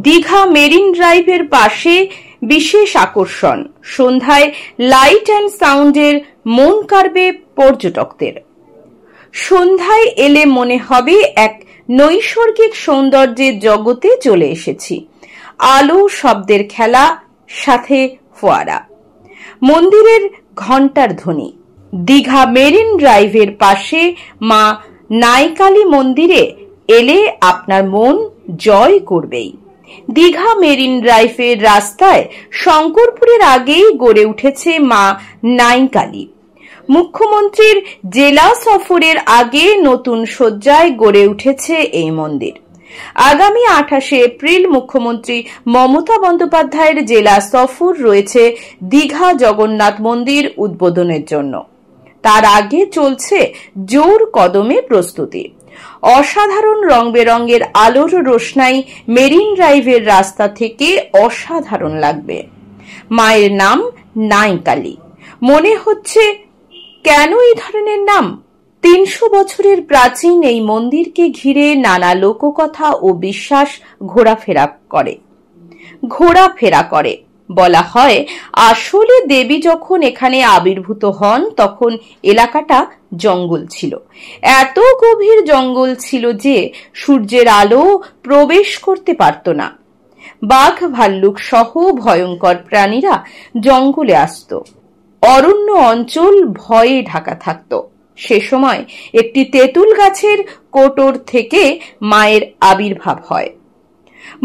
Digha marine ড্রাইভের পাশে বিশেষ আকর্ষণ, সন্ধ্যায় লাইট অ্যান্ড সাউন্ডের মন কাড়বে পর্যটকদের। সন্ধ্যায় এলে মনে হবে এক নৈসর্গিক সৌন্দর্যের জগতে চলে এসেছি। আলো, শব্দের খেলা, সাথে ফোয়ারা, মন্দিরের ঘণ্টার ধ্বনি। দীঘা মেরিন ড্রাইভের পাশে মা নাইকালী মন্দিরে এলে আপনার মন জয় করবেই। দীঘা মেরিন ড্রাইভের রাস্তায় শঙ্করপুরের আগেই গড়ে উঠেছে মা নাইকালী। মুখ্যমন্ত্রীর জেলা সফরের আগে নতুন সজ্জায় গড়ে উঠেছে এই মন্দির। আগামী 28শে এপ্রিল মুখ্যমন্ত্রী মমতা বন্দ্যোপাধ্যায়ের জেলা সফর রয়েছে দীঘা জগন্নাথ মন্দির উদ্বোধনের জন্য। তার আগে চলছে জোর কদমে প্রস্তুতি। অসাধারণ রং বেরঙের আলোর রোশনাই মেরিন ড্রাইভের রাস্তা থেকে অসাধারণ লাগবে। মায়ের নাম নাইকালী। মনে হচ্ছে কেন এই ধরনের নাম? 300 বছরের প্রাচীন এই মন্দিরকে ঘিরে নানা লোককথা ও বিশ্বাস ঘোরাফেরা করে। বলা হয় আসলে দেবী যখন এখানে আবির্ভূত হন তখন এলাকাটা জঙ্গল ছিল। এত গভীর জঙ্গল ছিল যে সূর্যের আলো প্রবেশ করতে পারত না। বাঘ, ভাল্লুক সহ ভয়ঙ্কর প্রাণীরা জঙ্গলে আসত। অরণ্য অঞ্চল ভয়ে ঢাকা থাকত। সে সময় একটি তেঁতুল গাছের কোটর থেকে মায়ের আবির্ভাব হয়।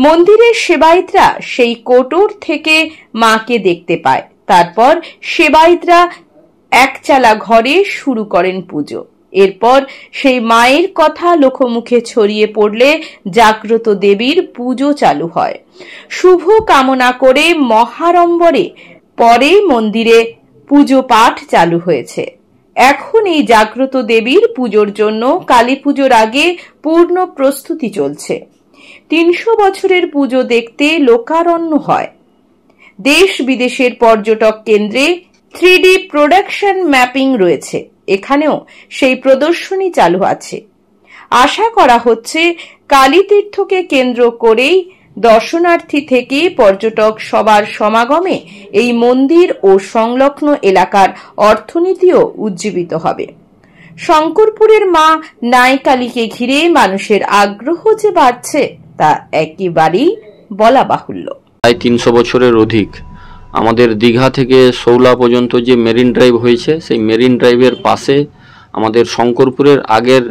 মন্দিরের সেবায়েতরা সেই কোটর থেকে মাকে দেখতে পায়। তারপর সেবায়েতরা একচালা ঘরে শুরু করেন পুজো। এরপর সেই মায়ের কথা লোকমুখে ছড়িয়ে পড়লে জাগ্রত দেবীর পুজো চালু হয়। শুভ কামনা করে মহাড়ম্বরে পরে মন্দিরে পুজো পাঠ চালু হয়েছে। এখন এই জাগ্রত দেবীর পুজোর জন্য কালী পুজোর আগে পূর্ণ প্রস্তুতি চলছে। 300 বছরের পুজো দেখতে লোকারণ্য হয়। দেশ বিদেশের পর্যটক কেন্দ্রে 3D প্রোডাকশন ম্যাপিং রয়েছে। এখানেও সেই প্রদর্শনী চালু আছে। আশা করা হচ্ছে কালীতীর্থকে কেন্দ্র করেই দর্শনার্থী থেকে পর্যটক সবার সমাগমে এই মন্দির ও সংলগ্ন এলাকার অর্থনীতিও উজ্জীবিত হবে। শঙ্করপুরের মা নাইকালীকে ঘিরে মানুষের আগ্রহ যে বাড়ছে তা একেবারেই বলা বাহুল্য। প্রায় 300 বছরের অধিক আমাদের দীঘা থেকে শৌলা পর্যন্ত যে মেরিন ড্রাইভ হয়েছে, সেই মেরিন ড্রাইভের পাশে আমাদের শঙ্করপুরের আগের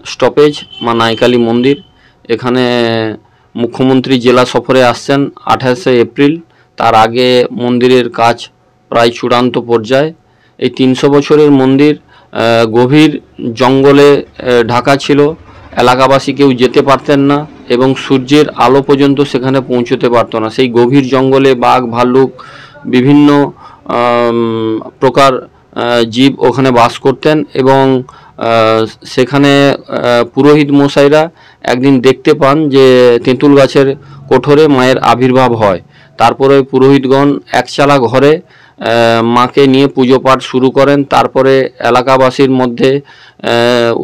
স্টপেজ মা নাইকালী মন্দির। এখানে মুখ্যমন্ত্রী জেলা সফরে আসছেন 28শে এপ্রিল। তার আগে মন্দিরের কাজ প্রায় চূড়ান্ত পর্যায়ে। এই 300 বছরের মন্দির গভীর জঙ্গলে ঢাকা ছিল। এলাকাবাসী কেউ যেতে পারতেন না এবং সূর্যের আলো পর্যন্ত সেখানে পৌঁছতে পারতো না। সেই গভীর জঙ্গলে বাঘ, ভাল্লুক, বিভিন্ন প্রকার জীব ওখানে বাস করতেন এবং সেখানে পুরোহিত মশাইরা একদিন দেখতে পান যে তেঁতুল গাছের কোঠরে মায়ের আবির্ভাব হয়। তারপরে পুরোহিতগণ একচালা ঘরে মাকে নিয়ে পুজো পাঠ শুরু করেন। তারপরে এলাকাবাসীর মধ্যে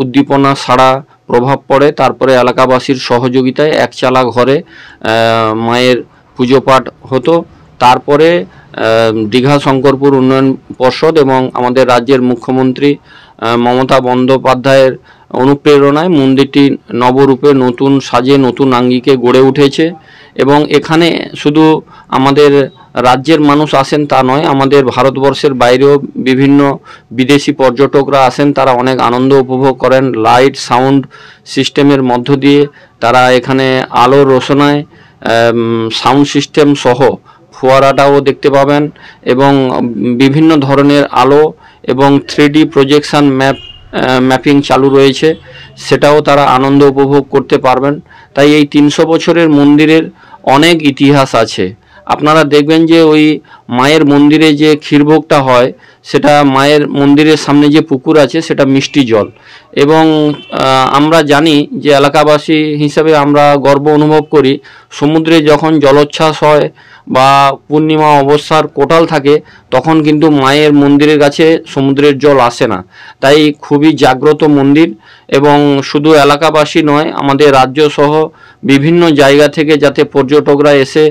উদ্দীপনা সাড়া প্রভাব পড়ে। তারপরে এলাকাবাসীর সহযোগিতায় একচালা ঘরে মায়ের পুজো পাঠ হতো। তারপরে দীঘা শঙ্করপুর উন্নয়ন পর্ষদ এবং আমাদের রাজ্যের মুখ্যমন্ত্রী মমতা বন্দ্যোপাধ্যায়ের অনুপ্রেরণায় মন্দিরটি নবরূপে নতুন সাজে নতুন আঙ্গিকে গড়ে উঠেছে এবং এখানে শুধু আমাদের রাজ্যের মানুষ আসেন তা নয়, আমাদের ভারতবর্ষের বাইরেও বিভিন্ন বিদেশি পর্যটকরা আসেন। তারা অনেক আনন্দ উপভোগ করেন। লাইট সাউন্ড সিস্টেমের মধ্য দিয়ে তারা এখানে আলোর রোশনায় সাউন্ড সিস্টেম সহ ফোয়ারাটাও দেখতে পাবেন এবং বিভিন্ন ধরনের আলো এবং 3D প্রজেকশন ম্যাপিং চালু রয়েছে, সেটাও তারা আনন্দ উপভোগ করতে পারবেন। তাই এই 300 বছরের মন্দিরের অনেক ইতিহাস আছে। আপনারা দেখবেন যে ওই মায়ের মন্দিরে যে ক্ষীরভোগটা হয় সেটা মায়ের মন্দিরের সামনে যে পুকুর আছে সেটা মিষ্টি জল এবং আমরা জানি যে এলাকাবাসী হিসেবে আমরা গর্ব অনুভব করি, সমুদ্রে যখন জলোচ্ছ্বাস হয় বা পূর্ণিমা অবস্থার কোটাল থাকে তখন কিন্তু মায়ের মন্দিরের কাছে সমুদ্রের জল আসে না। তাই খুবই জাগ্রত মন্দির এবং শুধু এলাকাবাসী নয়, আমাদের রাজ্য সহ বিভিন্ন জায়গা থেকে যাতে পর্যটকরা এসে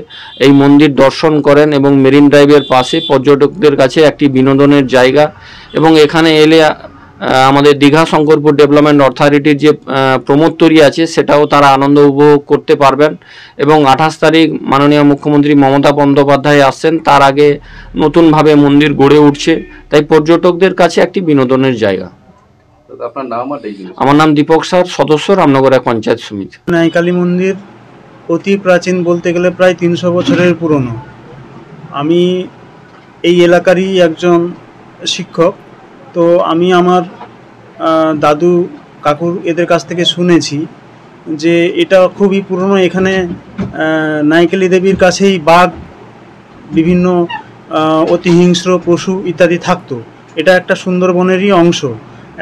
এই মন্দির দর্শন করেন এবং মেরিন ড্রাইভের পাশে পর্যটকদের কাছে একটি বিনোদনের জায়গা। এবং এখানে এলে আমাদের দীঘা শঙ্করপুর ডেভেলপমেন্ট অথরিটির যে প্রমোত্তরী আছে সেটাও তারা আনন্দ উপভোগ করতে পারবেন। এবং 28 তারিখ মাননীয় মুখ্যমন্ত্রী মমতা বন্দ্যোপাধ্যায় আসছেন, তার আগে নতুনভাবে মন্দির গড়ে উঠছে, তাই পর্যটকদের কাছে একটি বিনোদনের জায়গা। আপনার নাম? আমার নাম দীপক স্যার, সদস্য রামনগর এক পঞ্চায়েত সমিতি। নাইকালী মন্দির অতি প্রাচীন, বলতে গেলে প্রায় 300 বছরের পুরনো। আমি এই এলাকারই একজন শিক্ষক, তো আমি আমার দাদু কাকুর এদের কাছ থেকে শুনেছি যে এটা খুবই পুরনো। এখানে নাইকালী দেবীর কাছেই বাঘ, বিভিন্ন অতি হিংস্র পশু ইত্যাদি থাকতো। এটা একটা সুন্দরবনেরই অংশ।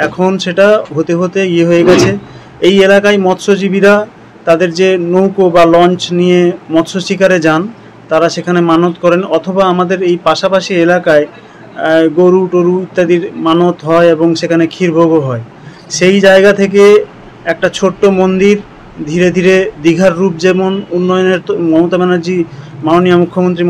এখন সেটা হতে হতে হয়ে গেছে। এই এলাকায় মৎস্যজীবীরা তাদের যে নৌকো বা লঞ্চ নিয়ে মৎস্য শিকারে যান, তারা সেখানে মানত করেন, অথবা আমাদের এই পাশাপাশি এলাকায় গরু টরু ইত্যাদির মানত হয় এবং সেখানে ক্ষীরভোগও হয়। সেই জায়গা থেকে একটা ছোট্ট মন্দির ধীরে ধীরে দীঘার রূপ যেমন উন্নয়নের মমতা ব্যানার্জি, মাননীয় মুখ্যমন্ত্রী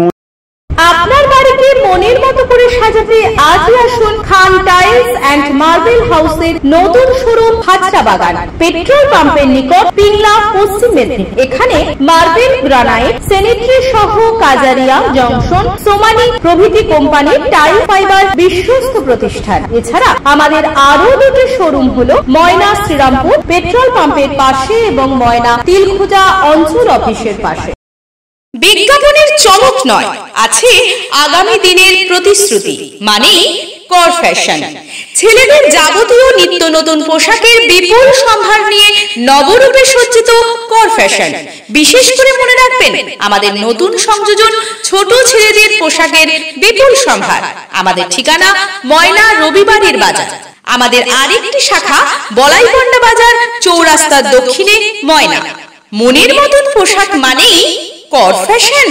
আপনার বাড়িকে মনের মতো করে সাজাতে আজই আসুন খান টাইলস অ্যান্ড মার্বেল হাউসের নতুন শোরুম হাজরা বাগান, পেট্রোল পাম্পের নিকট, পিংলা, পশ্চিম মেদিনীপুর। এখানে মার্বেল, গ্রানাইট, স্যানিটারি সহ কাজারিয়া, জংশন, সোমানি প্রভৃতি কোম্পানির টাইল ফাইবার বিশ্বস্ত প্রতিষ্ঠান। এছাড়া আমাদের আরো দুটি শোরুম হলো ময়না শ্রীরামপুর পেট্রোল পাম্পের পাশে এবং ময়না তিলখুজা অঞ্চল অফিসের পাশে। বিজ্ঞাপনের চমক নয়, আছে আগামী দিনের প্রতিশ্রুতি, মানে কর ফ্যাশন। ছেলেদের যাবতীয় নিত্য নতুন পোশাকের বিপুল সম্ভার নিয়ে নবরূপে সজ্জিত কর ফ্যাশন। বিশেষ করে মনে রাখবেন, আমাদের নতুন সংযোজন ছোট ছেলেদের পোশাকের বিপুল সম্ভার। আমাদের ঠিকানা ময়না রবিবারের বাজার। আমাদের আরেকটি শাখা বলাইপন্ডা বাজার, চৌরাস্তার দক্ষিণে ময়না। মনের মতন পোশাক মানেই কর ফ্যাশন।